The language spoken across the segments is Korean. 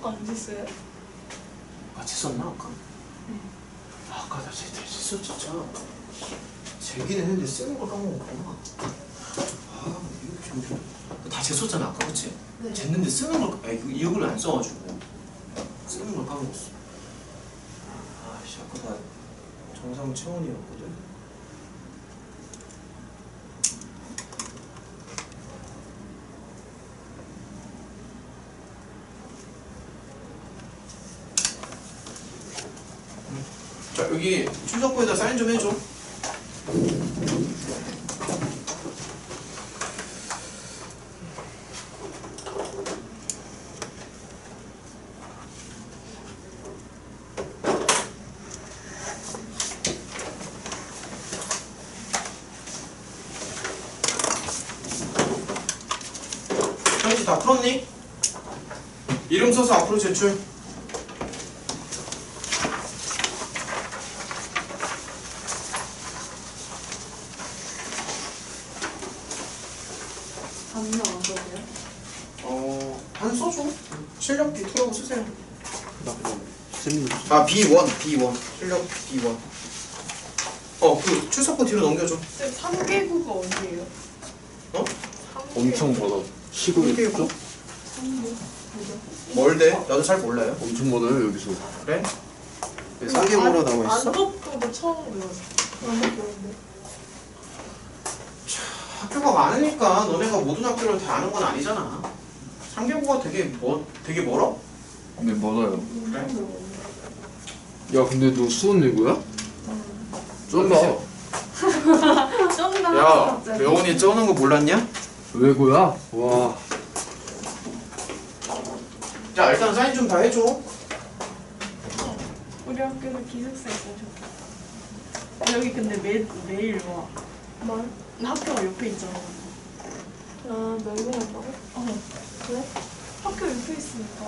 아까 안 됐어요? 같이 썼나 아까? 네. 아까 나 썼어 진짜. 제기는 했는데 쓰는 걸 까먹었구나. 이거 다 쟀었잖아 아까 그치? 네. 쟀는데 쓰는 걸 이걸 안 써가지고 쓰는 걸 까먹었어. 아씨 아까 다 정상 체온이었거든. 자 여기 출석부에다 사인 좀 해줘. 현지 다 풀었니? 이름 써서 앞으로 제출. 안녕 안 거예요? 한 써줘. 실력 B2라고 쓰세요. 쌤 아 B1 실력 B1. 그 출석부 뒤로 넘겨줘. 쌤 3개국어 어디예요? 어? 엄청 멀어. 시골 이렇게 쪽? 3개국? 멀대? 나도 잘 몰라요. 엄청 멀어요 여기서. 그래? 왜 3개국으로 남아있어? 안덕도도 처음 들었어. 안덕도인데. 학교가 많으니까 너네가 모든 학교를 다 아는 건 아니잖아. 3개국어 되게 멀어? 네 멀어요. 그래? 야 근데 너 수원 외고야? 쩐다. 쩐다. 야 명훈이 쩌는 거 몰랐냐? 외고야? 와. 자 일단 사인 좀 다 해줘. 우리 학교도 기숙사 있으면 좋겠다. 여기 근데 매일 와. 뭘? 학교가 옆에 있잖아. 아, 멸망한다고? 그래? 학교 옆에 있으니까.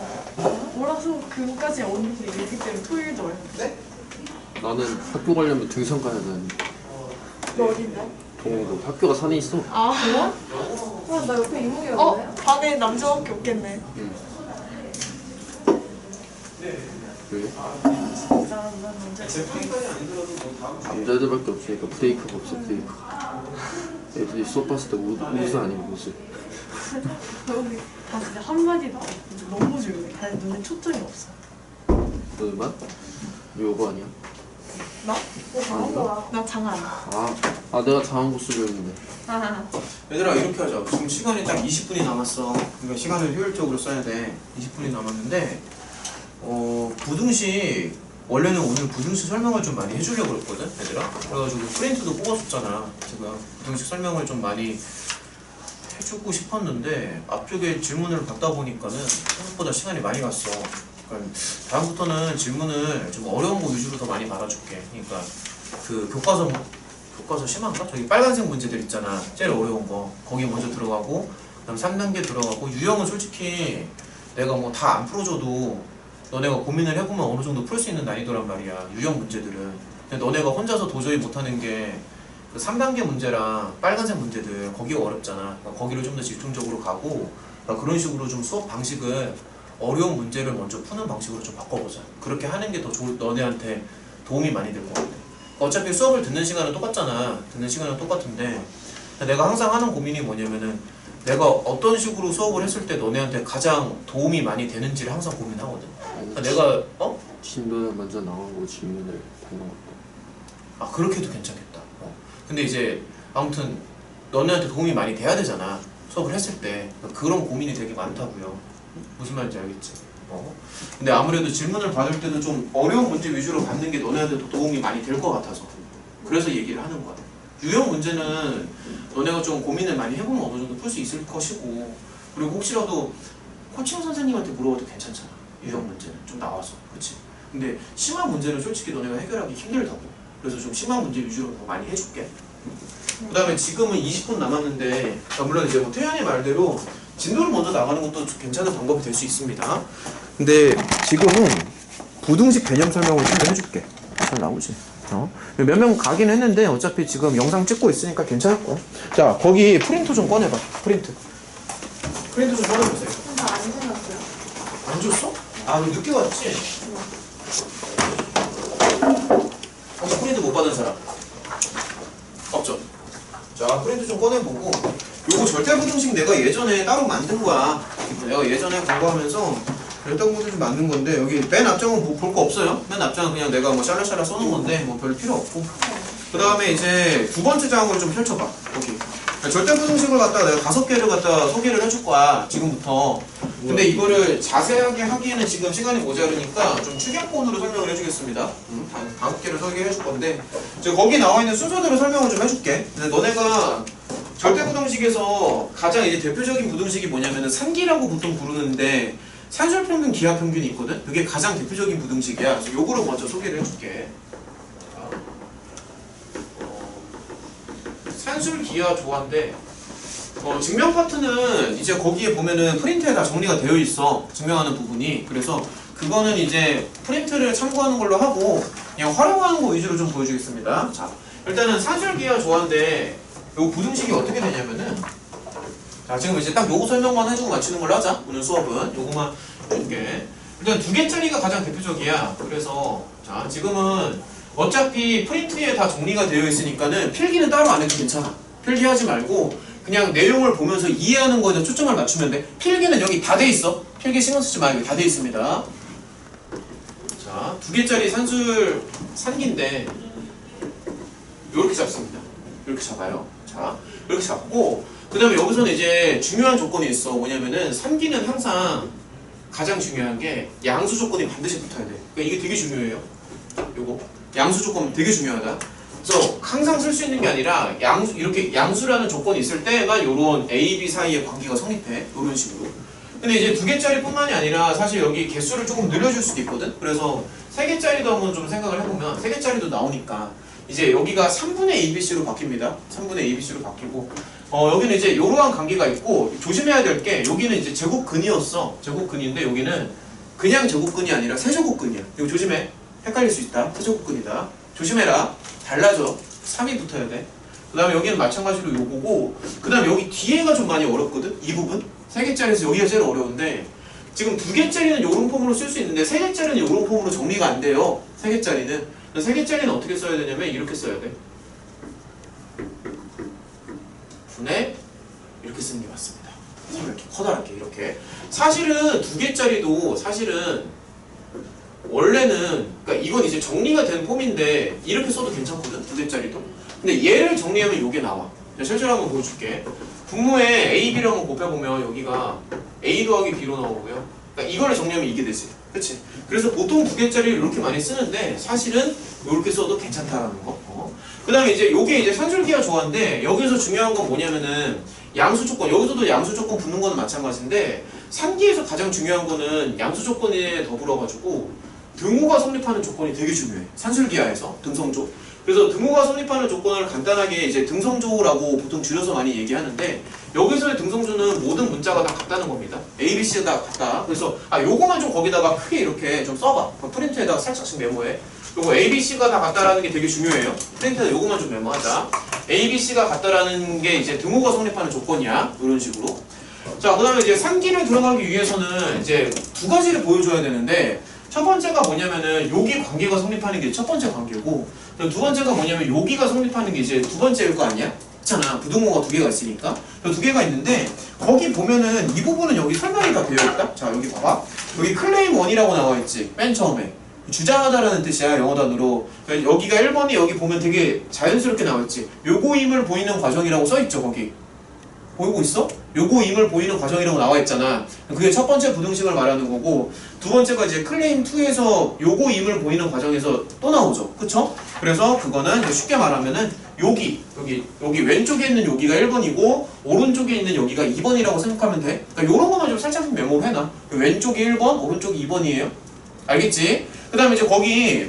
몰아서 그까지 오는데 있기 때문에 토요일도 와요. 네? 나는 학교 가려면 등산 가야 되는데. 너 어딘데? 동호도 학교가 산에 있어. 아, 와, 나 옆에 이모기였는데? 반에 남자밖에 없겠네. 왜? 진짜 난 남자. 제품까지 안 들어도 뭐 다음 주에 남자애들밖에 없으니까 브레이크가 없어 브레이크가. 애들이 수업 봤을 때 옷을 아니면 옷을. 여기 다 진짜 한마디도 안 해. 너무 조용해. 다들 눈에 초점이 없어. 너만? 요거 아니야? 나? 너 잘한다. 나 장안. 아 내가 당한 거 쓰려는데. 얘들아 이렇게 하자. 지금 시간이 딱 20분이 남았어. 그러니까 시간을 효율적으로 써야 돼. 20분이 남았는데 부등식 원래는 오늘 부등식 설명을 좀 많이 해주려고 그랬거든 얘들아. 그래가지고 프린트도 뽑아줬잖아. 제가 부등식 설명을 좀 많이 해주고 싶었는데 앞쪽에 질문을 받다 보니까는 생각보다 시간이 많이 갔어. 그러니까 다음부터는 질문을 좀 어려운 거 위주로 더 많이 받아줄게. 그러니까 그 교과서 심한가? 저기 빨간색 문제들 있잖아. 제일 어려운 거 거기 먼저 들어가고 그다음 3단계 들어가고 유형은 솔직히 내가 뭐 다 안 풀어줘도 너네가 고민을 해보면 어느 정도 풀 수 있는 난이도란 말이야. 유형 문제들은. 근데 너네가 혼자서 도저히 못하는 게 그 3단계 문제랑 빨간색 문제들 거기가 어렵잖아. 그러니까 거기를 좀 더 집중적으로 가고 그러니까 그런 식으로 좀 수업 방식을 어려운 문제를 먼저 푸는 방식으로 좀 바꿔보자. 그렇게 하는 게 더 너네한테 도움이 많이 될 것 같아. 어차피 수업을 듣는 시간은 똑같잖아. 듣는 시간은 똑같은데 내가 항상 하는 고민이 뭐냐면은 내가 어떤 식으로 수업을 했을 때 너네한테 가장 도움이 많이 되는지를 항상 고민하거든. 그러니까 내가 진도에 먼저 나오고 질문을 받는 것도. 아 그렇게 해도 괜찮겠다. 근데 이제 아무튼 너네한테 도움이 많이 돼야 되잖아. 수업을 했을 때. 그러니까 그런 고민이 되게 많다고요. 무슨 말인지 알겠지? 근데 아무래도 질문을 받을 때도 좀 어려운 문제 위주로 받는 게 너네한테 도움이 많이 될 것 같아서 그래서 얘기를 하는 거야. 유형 문제는 너네가 좀 고민을 많이 해보면 어느 정도 풀 수 있을 것이고 그리고 혹시라도 코칭 선생님한테 물어봐도 괜찮잖아. 유형 문제는 좀 나와서. 그치? 근데 심한 문제는 솔직히 너네가 해결하기 힘들다고. 그래서 좀 심한 문제 위주로 더 많이 해줄게. 그 다음에 지금은 20분 남았는데 물론 이제 뭐 태연이 말대로 진도를 먼저 나가는 것도 괜찮은 방법이 될 수 있습니다. 근데 지금은 부등식 개념 설명을 좀 해줄게. 잘 나오지? 몇 명 가긴 했는데 어차피 지금 영상 찍고 있으니까 괜찮을 거야. 자, 거기 프린터 좀 꺼내봐. 프린트 좀 꺼내보세요. 나안 생겼어요. 안 줬어? 아, 너 늦게 왔지? 혹시 프린트 못 받은 사람? 없죠? 자, 프린트 좀 꺼내보고. 요거 절대부등식 내가 예전에 따로 만든 거야. 내가 예전에 공부하면서 절대부등식 좀 만든 건데, 여기 맨 앞장은 볼 거 없어요. 맨 앞장은 그냥 내가 뭐 샬라샬라 써놓은 건데, 뭐 별 필요 없고. 그 다음에 이제 두 번째 장을 좀 펼쳐봐. 여기. 절대부등식을 갖다가 내가 5개를 갖다가 소개를 해줄 거야. 지금부터. 근데 이거를 자세하게 하기에는 지금 시간이 모자르니까 좀 축약본으로 설명을 해주겠습니다. 5개를 소개해 줄 건데, 거기 나와 있는 순서대로 설명을 좀 해줄게. 근데 너네가 절대부등식에서 가장 이제 대표적인 부등식이 뭐냐면은 산기라고 보통 부르는데, 산술평균, 기하평균이 있거든? 그게 가장 대표적인 부등식이야. 그래서 요거를 먼저 소개를 해줄게. 산술, 기하, 조화인데, 증명 파트는 이제 거기에 보면은 프린트에 다 정리가 되어 있어. 증명하는 부분이. 그래서 그거는 이제 프린트를 참고하는 걸로 하고, 그냥 활용하는 거 위주로 좀 보여주겠습니다. 자, 일단은 산술, 기하, 조화인데, 요 부등식이 어떻게 되냐면은, 자, 지금 이제 딱 요거 설명만 해주고 마치는 걸로 하자. 오늘 수업은. 요거만 해줄게. 일단 2개짜리가 가장 대표적이야. 그래서, 자, 지금은 어차피 프린트에 다 정리가 되어 있으니까는 필기는 따로 안 해도 괜찮아. 필기하지 말고, 그냥 내용을 보면서 이해하는 거에 초점을 맞추면 돼. 필기는 여기 다 돼 있어. 필기 신경 쓰지 말고 다 돼 있습니다. 자, 2개짜리 산기인데, 요렇게 잡습니다. 이렇게 잡아요. 자, 이렇게 잡고, 그 다음에 여기서는 이제 중요한 조건이 있어. 뭐냐면은 산기는 항상 가장 중요한 게 양수 조건이 반드시 붙어야 돼. 그러니까 이게 되게 중요해요. 요거 양수 조건 되게 중요하다. 그래서 항상 쓸 수 있는 게 아니라 이렇게 양수라는 조건이 있을 때만 요런 A, B 사이의 관계가 성립해. 요런 식으로. 근데 이제 2개짜리 뿐만이 아니라 사실 여기 개수를 조금 늘려줄 수도 있거든. 그래서 3개짜리도 한번 좀 생각을 해보면 3개짜리도 나오니까 이제 여기가 3분의 ABC로 바뀝니다. 3분의 ABC로 바뀌고, 여기는 이제 이러한 관계가 있고, 조심해야 될 게, 여기는 이제 제곱근이었어. 제곱근인데, 여기는 그냥 제곱근이 아니라 세제곱근이야. 이거 조심해. 헷갈릴 수 있다. 세제곱근이다. 조심해라. 달라져. 3이 붙어야 돼. 그 다음에 여기는 마찬가지로 요거고, 그 다음에 여기 뒤에가 좀 많이 어렵거든? 이 부분? 3개짜리에서 여기가 제일 어려운데, 지금 2개짜리는 요런 폼으로 쓸 수 있는데, 3개짜리는 요런 폼으로 정리가 안 돼요. 3개짜리는. 3개짜리는 어떻게 써야 되냐면 이렇게 써야 돼. 분의 이렇게 쓰는 게 맞습니다. 이렇게 커다랗게 이렇게. 사실은 2개짜리도 사실은 원래는 그러니까 이건 이제 정리가 된 폼인데 이렇게 써도 괜찮거든. 2개짜리도. 근데 얘를 정리하면 요게 나와. 실제로 한번 보여줄게. 분모에 A, B를 한번 곱해보면 여기가 A 더하기 B로 나오고요. 그러니까 이거를 정리하면 이게 되지. 그치? 그래서 보통 2개짜리를 이렇게 많이 쓰는데 사실은 이렇게 써도 괜찮다라는 거. 그 다음에 이제 요게 이제 산술기하 조화인데 여기서 중요한 건 뭐냐면은 양수 조건. 여기서도 양수 조건 붙는 거는 마찬가지인데 산기에서 가장 중요한 거는 양수 조건에 더불어가지고 등호가 성립하는 조건이 되게 중요해. 산술기하에서 등성조. 그래서 등호가 성립하는 조건을 간단하게 이제 등성조라고 보통 줄여서 많이 얘기하는데 여기서의 등성조는 모든 문자가 다 같다는 겁니다. A, B, C가 다 같다. 그래서 요거만 좀 거기다가 크게 이렇게 좀 써봐. 프린트에다가 살짝씩 메모해. 요거 A, B, C가 다 같다라는 게 되게 중요해요. 프린트에다 요거만 좀 메모하자. A, B, C가 같다라는 게 이제 등호가 성립하는 조건이야. 이런 식으로. 자, 그 다음에 이제 산기를 들어가기 위해서는 이제 2가지를 보여줘야 되는데 첫 번째가 뭐냐면은 여기 관계가 성립하는 게 첫 번째 관계고 두 번째가 뭐냐면 여기가 성립하는 게 이제 두 번째일 거 아니야? 그렇잖아. 부등호가 2개가 있으니까. 2개가 있는데 거기 보면은 이 부분은 여기 설명이 다 되어 있다. 자, 여기 봐봐. 여기 클레임 1이라고 나와 있지. 맨 처음에. 주장하다라는 뜻이야. 영어 단어로. 그러니까 여기가 1번이 여기 보면 되게 자연스럽게 나와 있지. 요거임을 보이는 과정이라고 써 있죠, 거기. 보이고 있어? 요거임을 보이는 과정이라고 나와 있잖아. 그게 첫 번째 부등식을 말하는 거고 두 번째가 이제 클레임 2에서 요거임을 보이는 과정에서 또 나오죠. 그쵸? 그래서 그거는 쉽게 말하면은 여기 왼쪽에 있는 여기가 1번이고 오른쪽에 있는 여기가 2번이라고 생각하면 돼. 그러니까 요런 것만 좀 살짝 메모를 해놔. 왼쪽이 1번, 오른쪽이 2번이에요. 알겠지? 그 다음에 이제 거기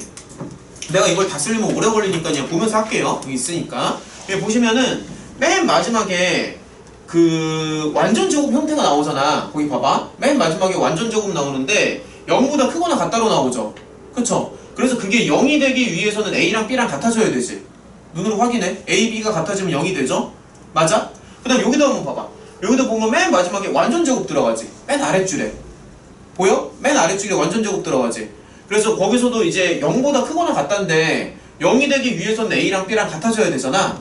내가 이걸 다 쓰려면 오래 걸리니까 그냥 보면서 할게요. 여기 있으니까. 여기 보시면은 맨 마지막에 그 완전 제곱 형태가 나오잖아. 거기 봐봐. 맨 마지막에 완전 제곱 나오는데 0보다 크거나 같다로 나오죠. 그쵸? 그래서 그게 0이 되기 위해서는 A랑 B랑 같아져야 되지. 눈으로 확인해. A, B가 같아지면 0이 되죠? 맞아? 그 다음 여기다 한번 봐봐. 여기다 보면 맨 마지막에 완전 제곱 들어가지. 맨 아랫줄에. 보여? 맨 아래쪽에 완전 제곱 들어가지. 그래서 거기서도 이제 0보다 크거나 같다는데 0이 되기 위해서는 A랑 B랑 같아져야 되잖아.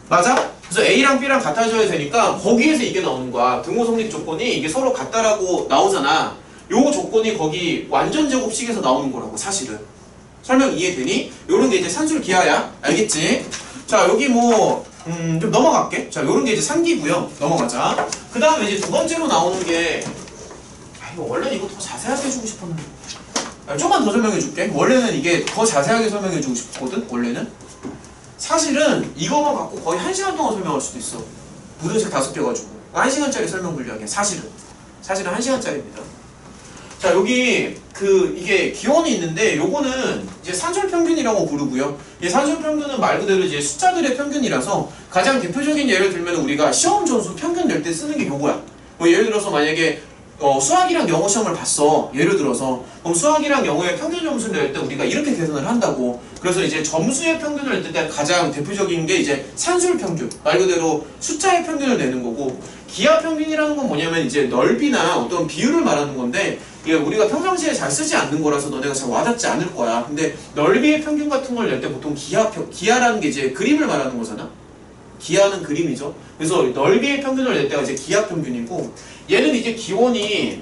맞아? 그래서 A랑 B랑 같아져야 되니까 거기에서 이게 나오는 거야. 등호 성립 조건이 이게 서로 같다라고 나오잖아. 요 조건이 거기 완전 제곱식에서 나오는 거라고 사실은. 설명 이해되니? 요런 게 이제 산술 기하야. 알겠지? 자 여기 뭐 좀 넘어갈게. 자 요런 게 이제 상기고요. 넘어가자. 그 다음에 이제 두 번째로 나오는 게 이거 원래는 이거 더 자세하게 해주고 싶었는데 좀만 더 설명해 줄게. 원래는 이게 더 자세하게 설명해 주고 싶거든. 원래는 사실은 이거만 갖고 거의 1시간 동안 설명할 수도 있어. 부등식 5개 가지고 1시간짜리 설명 분량이야. 사실은 1시간짜리입니다. 자 여기 이게 기원이 있는데 요거는 이제 산술평균이라고 부르고요. 이 산술평균은 말 그대로 이제 숫자들의 평균이라서 가장 대표적인 예를 들면 우리가 시험 점수 평균 낼 때 쓰는 게 요거야. 뭐 예를 들어서 만약에 수학이랑 영어 시험을 봤어. 예를 들어서 그럼 수학이랑 영어의 평균 점수를 낼 때 우리가 이렇게 계산을 한다고. 그래서 이제 점수의 평균을 낼 때 가장 대표적인 게 이제 산술 평균, 말 그대로 숫자의 평균을 내는 거고, 기하 평균이라는 건 뭐냐면 이제 넓이나 어떤 비율을 말하는 건데 이게 우리가 평상시에 잘 쓰지 않는 거라서 너네가 잘 와닿지 않을 거야. 근데 넓이의 평균 같은 걸 낼 때 보통 기하라는 게 이제 그림을 말하는 거잖아. 기하는 그림이죠. 그래서 넓이의 평균을 낼 때가 이제 기하 평균이고, 얘는 이제 기원이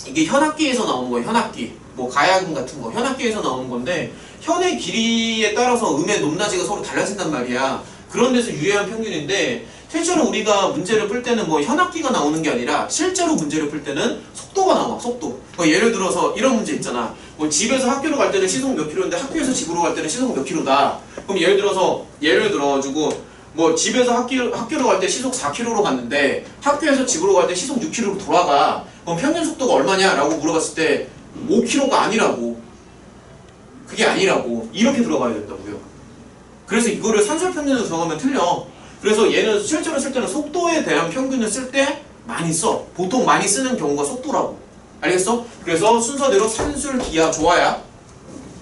이게 현악기에서 나오는 거예요. 현악기. 뭐 가야금 같은 거 현악기에서 나오는 건데 현의 길이에 따라서 음의 높낮이가 서로 달라진단 말이야. 그런 데서 유래한 평균인데 실제로 우리가 문제를 풀 때는 뭐 현악기가 나오는 게 아니라 실제로 문제를 풀 때는 속도가 나와. 속도. 예를 들어서 이런 문제 있잖아. 뭐 집에서 학교로 갈 때는 시속 몇 킬로인데 학교에서 집으로 갈 때는 시속 몇 킬로다. 그럼 예를 들어가지고 뭐 집에서 학교로 갈 때 시속 4km로 갔는데 학교에서 집으로 갈 때 시속 6km로 돌아가. 그럼 평균 속도가 얼마냐? 라고 물어봤을 때 5km가 아니라고. 그게 아니라고. 이렇게 들어가야 된다고요. 그래서 이거를 산술평균으로 들어가면 틀려. 그래서 얘는 실제로 쓸 때는 속도에 대한 평균을 쓸 때 많이 써. 보통 많이 쓰는 경우가 속도라고. 알겠어? 그래서 순서대로 산술, 기하, 조화야.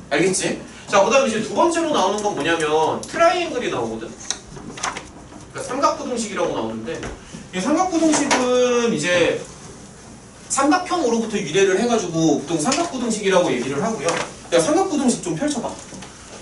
알겠지? 자, 그 다음에 이제 두 번째로 나오는 건 뭐냐면 트라이앵글이 나오거든. 그러니까 삼각부등식이라고 나오는데 이 삼각부등식은 이제 삼각형으로부터 유래를 해가지고 보통 삼각부등식이라고 얘기를 하고요. 야, 삼각부등식 좀 펼쳐봐.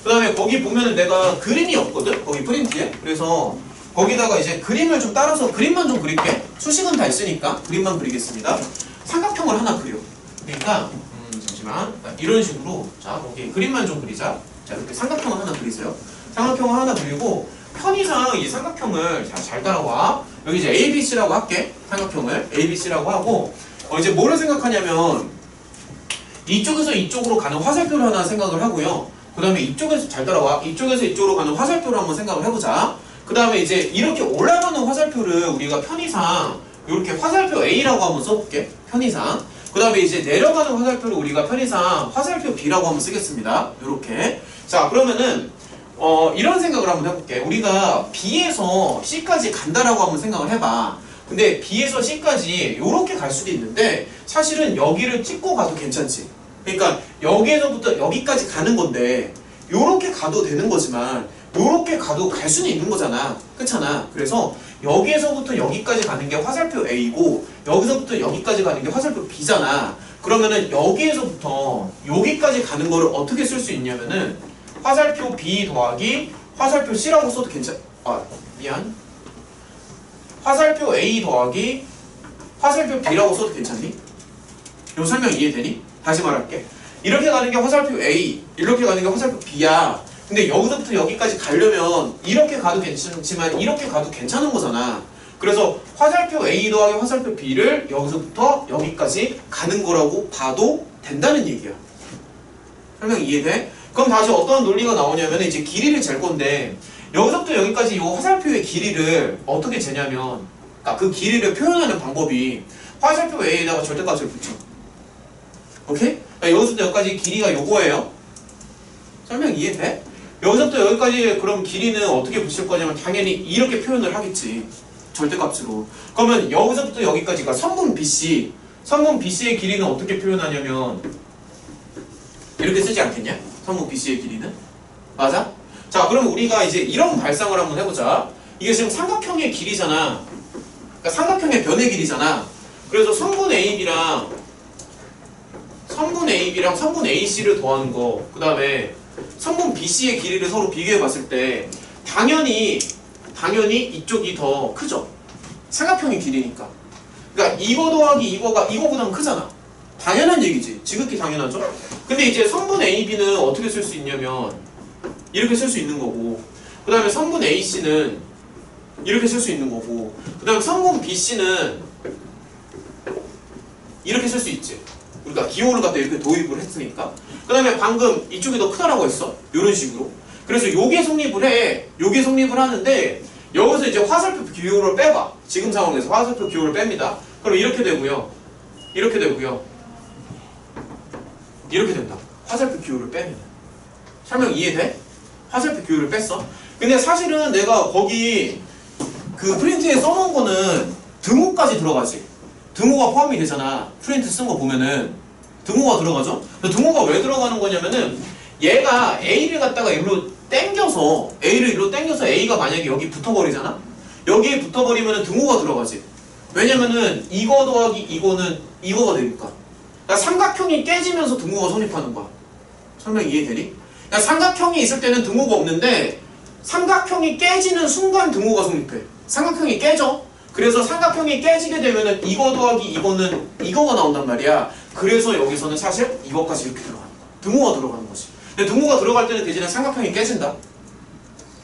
그 다음에 거기 보면은 내가 그림이 없거든? 거기 프린트에. 그래서 거기다가 이제 그림을 좀 따라서 그림만 좀 그릴게. 수식은 다 있으니까 그림만 그리겠습니다. 삼각형을 하나 그려. 그러니까 잠시만. 이런 식으로 자 거기 그림만 좀 그리자. 자 이렇게 삼각형을 하나 그리세요. 삼각형을 하나 그리고 편의상 이 삼각형을 잘 따라와. 여기 이제 ABC라고 할게. 삼각형을 ABC라고 하고 이제 뭐를 생각하냐면 이쪽에서 이쪽으로 가는 화살표를 하나 생각을 하고요. 그 다음에 이쪽에서 잘 따라와. 이쪽에서 이쪽으로 가는 화살표를 한번 생각을 해보자. 그 다음에 이제 이렇게 올라가는 화살표를 우리가 편의상 이렇게 화살표 A라고 한번 써볼게. 편의상. 그 다음에 이제 내려가는 화살표를 우리가 편의상 화살표 B라고 한번 쓰겠습니다. 이렇게. 자 그러면은 이런 생각을 한번 해볼게. 우리가 B에서 C까지 간다라고 한번 생각을 해봐. 근데 B에서 C까지 이렇게 갈 수도 있는데 사실은 여기를 찍고 가도 괜찮지. 그러니까 여기에서부터 여기까지 가는 건데 이렇게 가도 되는 거지만 이렇게 가도 갈 수는 있는 거잖아. 그렇잖아. 그래서 여기에서부터 여기까지 가는 게 화살표 A고 여기서부터 여기까지 가는 게 화살표 B잖아. 그러면은 여기에서부터 여기까지 가는 거를 어떻게 쓸 수 있냐면은 화살표 B 더하기 화살표 C라고 써도 미안. 화살표 A 더하기 화살표 B라고 써도 괜찮니? 이 설명 이해되니? 다시 말할게. 이렇게 가는 게 화살표 A, 이렇게 가는 게 화살표 B야. 근데 여기서부터 여기까지 가려면 이렇게 가도 괜찮지만 이렇게 가도 괜찮은 거잖아. 그래서 화살표 A 더하기 화살표 B를 여기서부터 여기까지 가는 거라고 봐도 된다는 얘기야. 설명 이해돼? 그럼 다시 어떤 논리가 나오냐면 이제 길이를 잴 건데 여기서부터 여기까지 이 화살표의 길이를 어떻게 재냐면 그러니까 그 길이를 표현하는 방법이 화살표 A에다가 절대값을 붙여. 오케이? 그러니까 여기서부터 여기까지 길이가 요거예요. 설명 이해돼? 여기서부터 여기까지 그럼 길이는 어떻게 붙일 거냐면 당연히 이렇게 표현을 하겠지. 절대값으로. 그러면 여기서부터 여기까지가 선분 BC. 선분 BC의 길이는 어떻게 표현하냐면 이렇게 쓰지 않겠냐? 선분 BC의 길이는? 맞아? 자, 그럼 우리가 이제 이런 발상을 한번 해보자. 이게 지금 삼각형의 길이잖아. 그러니까 삼각형의 변의 길이잖아. 그래서 선분 AB랑 선분 AB랑 선분 AC를 더하는 거, 그 다음에 선분 BC의 길이를 서로 비교해 봤을 때 당연히 이쪽이 더 크죠. 삼각형의 길이니까. 그러니까 이거 더하기 이거가 이거보다는 크잖아. 당연한 얘기지. 지극히 당연하죠. 근데 이제 선분 AB는 어떻게 쓸 수 있냐면 이렇게 쓸 수 있는 거고, 그 다음에 선분 AC는 이렇게 쓸 수 있는 거고, 그 다음에 선분 BC는 이렇게 쓸 수 있지. 우리가 기호를 갖다 이렇게 도입을 했으니까. 그 다음에 방금 이쪽이 더 크다라고 했어. 이런 식으로. 그래서 요게 성립을 해. 요게 성립을 하는데 여기서 이제 화살표 기호를 빼봐. 지금 상황에서 화살표 기호를 뺍니다. 그럼 이렇게 되고요. 이렇게 되고요. 이렇게 된다. 화살표 기호를 빼면. 설명 이해돼? 화살표 기호를 뺐어. 근데 사실은 내가 거기 그 프린트에 써놓은 거는 등호까지 들어가지. 등호가 포함이 되잖아. 프린트 쓴 거 보면은 등호가 들어가죠? 등호가 왜 들어가는 거냐면은 얘가 A를 갖다가 일로 땡겨서 A를 일로 땡겨서 A가 만약에 여기 붙어버리잖아? 여기에 붙어버리면은 등호가 들어가지. 왜냐면은 이거 더하기 이거는 이거가 되니까. 그러니까 삼각형이 깨지면서 등호가 성립하는 거야. 설명 이해되니? 그러니까 삼각형이 있을 때는 등호가 없는데 삼각형이 깨지는 순간 등호가 성립해. 삼각형이 깨져. 그래서 삼각형이 깨지게 되면은 이거 더하기 이거는 이거가 나온단 말이야. 그래서 여기서는 사실 이것까지 이렇게 들어가는 거야. 등호가 들어가는 거지. 근데 등호가 들어갈 때는 대신에 삼각형이 깨진다.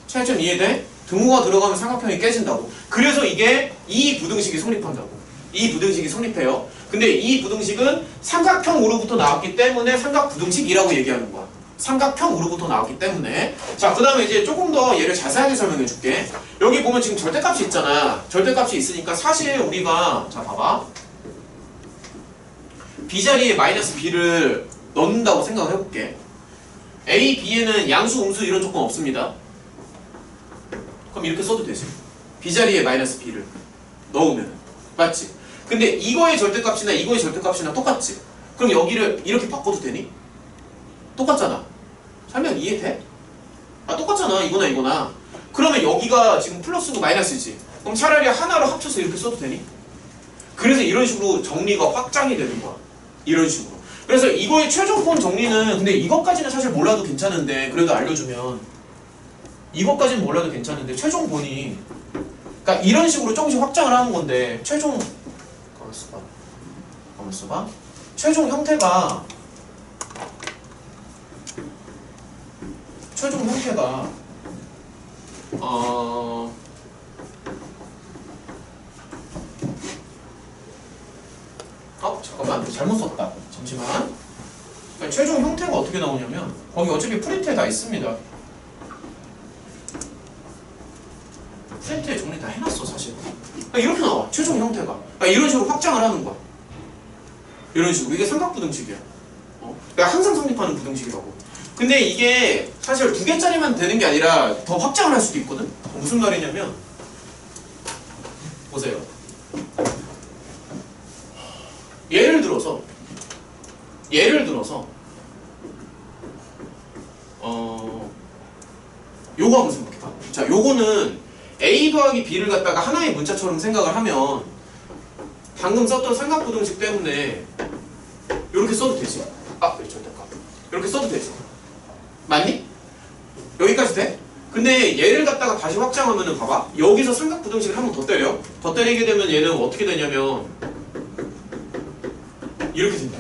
차이점 이해돼? 등호가 들어가면 삼각형이 깨진다고. 그래서 이게 이 부등식이 성립한다고. 이 부등식이 성립해요. 근데 이 부등식은 삼각형으로부터 나왔기 때문에 삼각부등식이라고 얘기하는 거야. 삼각형으로부터 나왔기 때문에. 자, 그 다음에 이제 조금 더 얘를 자세하게 설명해 줄게. 여기 보면 지금 절대값이 있잖아. 절대값이 있으니까 사실 우리가, 자 봐봐, B자리에 마이너스 B를 넣는다고 생각을 해볼게. A, B에는 양수, 음수 이런 조건 없습니다. 그럼 이렇게 써도 되지. B자리에 마이너스 B를 넣으면. 맞지? 근데 이거의 절대값이나 이거의 절대값이나 똑같지? 그럼 여기를 이렇게 바꿔도 되니? 똑같잖아. 설명 이해돼? 아, 똑같잖아. 이거나 이거나. 그러면 여기가 지금 플러스고 마이너스지. 그럼 차라리 하나로 합쳐서 이렇게 써도 되니? 그래서 이런 식으로 정리가 확장이 되는 거야. 이런 식으로. 그래서 이거의 최종권 정리는, 근데 이것까지는 사실 몰라도 괜찮은데, 그래도 알려주면, 이것까지는 몰라도 괜찮은데 최종본이, 그러니까 이런 식으로 조금씩 확장을 하는 건데, 최종, 가만 있어봐. 최종 형태가 잠깐만, 잘못 썼다. 잠시만. 그러니까 최종 형태가 어떻게 나오냐면 거기 어차피 프린트에 다 있습니다. 프린트에 정리 다 해놨어 사실. 그러니까 이렇게 나와. 최종 형태가. 그러니까 이런 식으로 확장을 하는 거야. 이런 식으로. 이게 삼각부등식이야. 그러니까 항상 성립하는 부등식이라고. 근데 이게 사실 2개짜리만 되는 게 아니라 더 확장을 할 수도 있거든? 무슨 말이냐면 보세요. 예를 들어서 요거 한번 생각해봐. 자, 요거는 A 더하기 B를 갖다가 하나의 문자처럼 생각을 하면 방금 썼던 삼각부등식 때문에 요렇게 써도 되지. 아, 절대값. 이렇게 써도 되지. 맞니? 여기까지 돼? 근데 얘를 갖다가 다시 확장하면은 봐봐. 여기서 삼각부등식을 한 번 더 때려. 더 때리게 되면 얘는 어떻게 되냐면 이렇게 된다.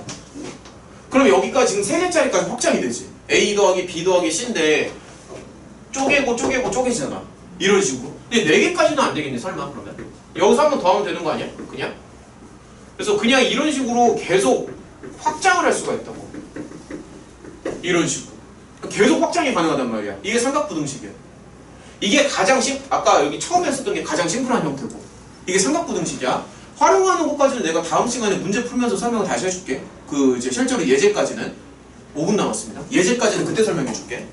그럼 여기까지 지금 3개짜리까지 확장이 되지. A 더하기 B 더하기 C인데 쪼개고 쪼개지잖아. 이런 식으로. 근데 4개까지는 안 되겠네 설마 그러면? 여기서 한 번 더 하면 되는 거 아니야? 그냥? 그래서 그냥 이런 식으로 계속 확장을 할 수가 있다고. 이런 식으로. 계속 확장이 가능하단 말이야. 이게 삼각부등식이야. 이게 가장 아까 여기 처음에 썼던 게 가장 심플한 형태고, 이게 삼각부등식이야. 활용하는 것까지는 내가 다음 시간에 문제 풀면서 설명을 다시 해줄게. 그 이제 실제로 예제까지는 5분 남았습니다. 예제까지는 그때 설명해 줄게.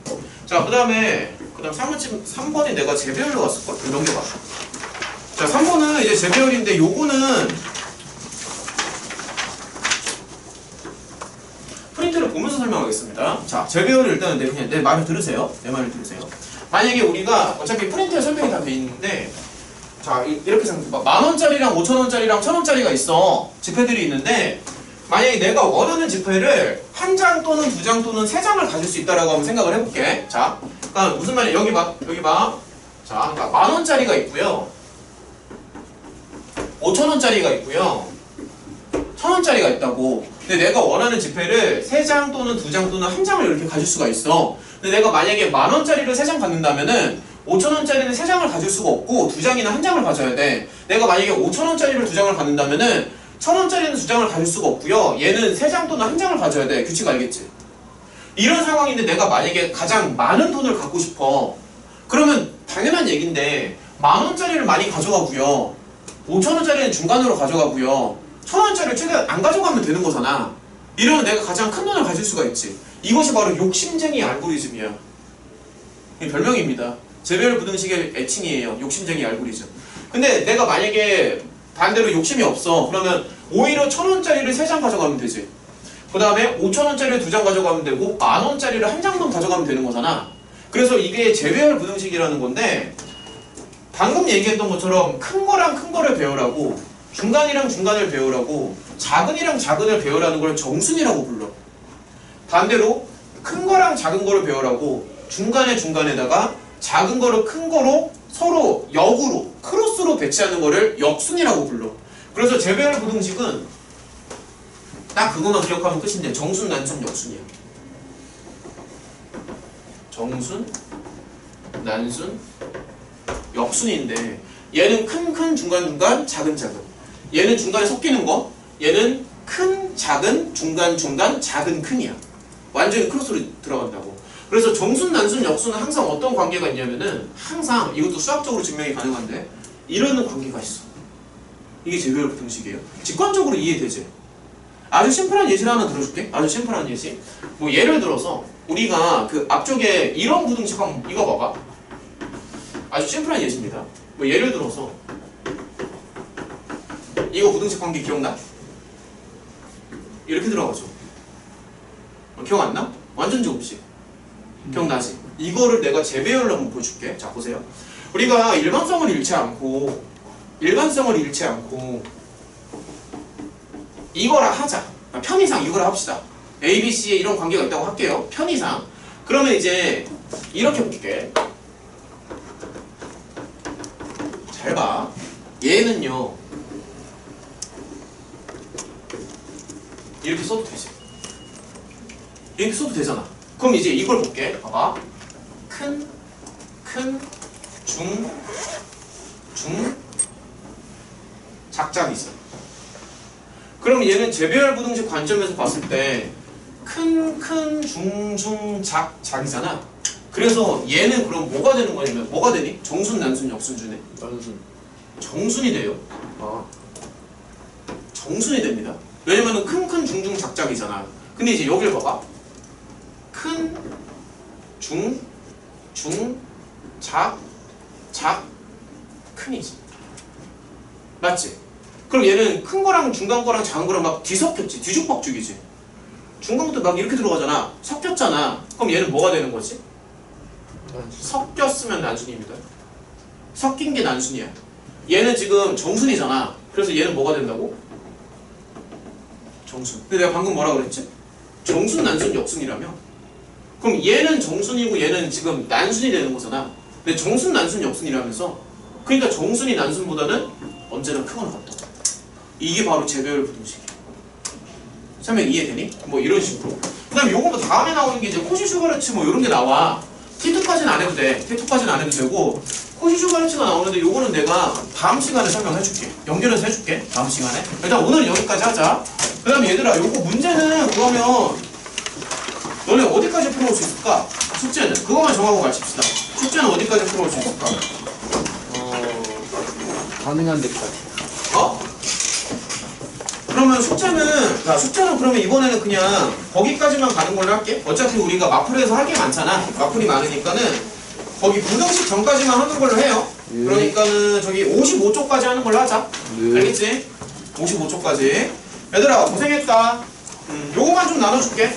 자, 그 다음 3번이 내가 재배열로 왔을걸? 이거 넘겨봐. 자, 3번은 이제 재배열인데 요거는 프린트를 보면서 설명하겠습니다. 자, 재배열을 일단은 그냥 내 말을 들으세요. 내 말을 들으세요. 만약에 우리가 어차피 프린트에 설명이 다 돼 있는데, 자, 이렇게 생각해봐. 10,000원짜리랑 5,000원짜리랑 1,000원짜리가 있어. 지폐들이 있는데, 만약에 내가 원하는 지폐를 한 장 또는 두 장 또는 세 장을 가질 수 있다라고 한번 생각을 해볼게. 자, 그러니까 무슨 말이야? 여기 봐, 여기 봐. 자, 그러니까 10,000원짜리가 있고요, 5,000원짜리가 있고요, 1,000원짜리가 있다고. 근데 내가 원하는 지폐를 세 장 또는 두 장 또는 한 장을 이렇게 가질 수가 있어. 근데 내가 만약에 10,000원짜리를 세 장 갖는다면은 5,000원짜리는 세 장을 가질 수가 없고 두 장이나 한 장을 가져야 돼. 내가 만약에 5,000원짜리를 두 장을 갖는다면은 1,000원짜리는 두 장을 가질 수가 없고요, 얘는 세 장 또는 한 장을 가져야 돼. 규칙 알겠지? 이런 상황인데 내가 만약에 가장 많은 돈을 갖고 싶어. 그러면 당연한 얘기인데 10,000원짜리를 많이 가져가고요, 5,000원짜리는 중간으로 가져가고요, 1,000원짜리를 최대한 안 가져가면 되는 거잖아. 이러면 내가 가장 큰 돈을 가질 수가 있지. 이것이 바로 욕심쟁이 알고리즘이야. 이 별명입니다. 재배열 부등식의 애칭이에요. 욕심쟁이 알고리즘. 근데 내가 만약에 반대로 욕심이 없어. 그러면 오히려 1,000원짜리를 세 장 가져가면 되지. 그 다음에 5,000원짜리를 두 장 가져가면 되고 10,000원짜리를 한 장만 가져가면 되는 거잖아. 그래서 이게 재배열 부등식이라는 건데, 방금 얘기했던 것처럼 큰 거랑 큰 거를 배우라고, 중간이랑 중간을 배우라고, 작은이랑 작은을 배우라는 걸 정순이라고 불러. 반대로 큰 거랑 작은 거를 배우라고, 중간에 중간에다가 작은 거를 큰 거로 서로 역으로 크로스로 배치하는 거를 역순이라고 불러. 그래서 재배열 부등식은 딱 그것만 기억하면 끝인데, 정순, 난순, 역순이야. 정순, 난순, 역순인데 얘는 큰, 중간, 작은. 얘는 중간에 섞이는 거, 얘는 큰, 작은, 중간, 작은, 큰이야. 완전히 크로스로 들어간다고. 그래서 정순, 난순, 역순은 항상 어떤 관계가 있냐면은, 항상 이것도 수학적으로 증명이 가능한데 이런 관계가 있어. 이게 재배열 부등식이에요. 직관적으로 이해되지? 아주 심플한 예시를 하나 들어줄게. 아주 심플한 예시. 뭐 예를 들어서 우리가 그 앞쪽에 이런 부등식 한번 이거 봐봐. 아주 심플한 예시입니다. 뭐 예를 들어서 이거 부등식 관계 기억나? 이렇게 들어가죠. 기억 안 나? 완전 제곱식. 기억나지? 이거를 내가 재배열로 한번 보여줄게. 자, 보세요. 우리가 일반성을 잃지 않고 이거라 하자. 편의상 이거라 합시다. A, B, C에 이런 관계가 있다고 할게요. 편의상. 그러면 이제 이렇게 볼게. 잘 봐. 얘는요, 이렇게 써도 되지. 이렇게 써도 되잖아. 그럼 이제 이걸 볼게. 봐봐. 큰, 중, 작작이 있어. 그럼 얘는 재배열 부등식 관점에서 봤을 때 큰, 중, 작이잖아. 그래서 얘는 그럼 뭐가 되는 거냐면, 뭐가 되니? 정순, 난순, 역순 중에 난순. 정순이 돼요. 아, 정순이 됩니다. 왜냐면은 큰, 중, 작작이잖아. 근데 이제 여기를 봐봐. 큰, 중, 작, 큰이지. 맞지? 그럼 얘는 큰 거랑 중간 거랑 작은 거랑 막 뒤섞였지. 뒤죽박죽이지. 중간부터 막 이렇게 들어가잖아. 섞였잖아. 그럼 얘는 뭐가 되는 거지? 난순. 섞였으면 난순입니다. 섞인 게 난순이야. 얘는 지금 정순이잖아. 그래서 얘는 뭐가 된다고? 정순. 근데 내가 방금 뭐라 그랬지? 정순, 난순, 역순이라며? 그럼 얘는 정순이고 얘는 지금 난순이 되는 거잖아. 근데 정순, 난순, 역순이라면서? 그러니까 정순이 난순보다는 언제나 크거나 같다. 이게 바로 재배열 부등식이야. 설명 이해되니? 뭐 이런 식으로. 그 다음에 요거 뭐 다음에 나오는 게 이제 코시-슈바르츠 뭐 이런 게 나와. T2까지는 안 해도 돼. T2까지는 안 해도 되고, 코시-슈바르츠가 나오는데 요거는 내가 다음 시간에 설명해줄게. 연결해서 해줄게. 다음 시간에. 일단 오늘은 여기까지 하자. 그 다음에 얘들아, 요거 문제는 그러면 너네 어디까지 풀어올 수 있을까? 숙제는 그것만 정하고 가십시다. 숙제는 어디까지 풀어올 수 있을까? 가능한 데까지. 그러면 숙제는 그러면 이번에는 그냥 거기까지만 가는 걸로 할게. 어차피 우리가 마플에서 할 게 많잖아. 마플이 많으니까는 거기 부등식 전까지만 하는 걸로 해요. 예. 그러니까는 저기 55쪽까지 하는 걸로 하자. 네. 알겠지? 55쪽까지. 얘들아 고생했다. 요거만 좀 나눠줄게.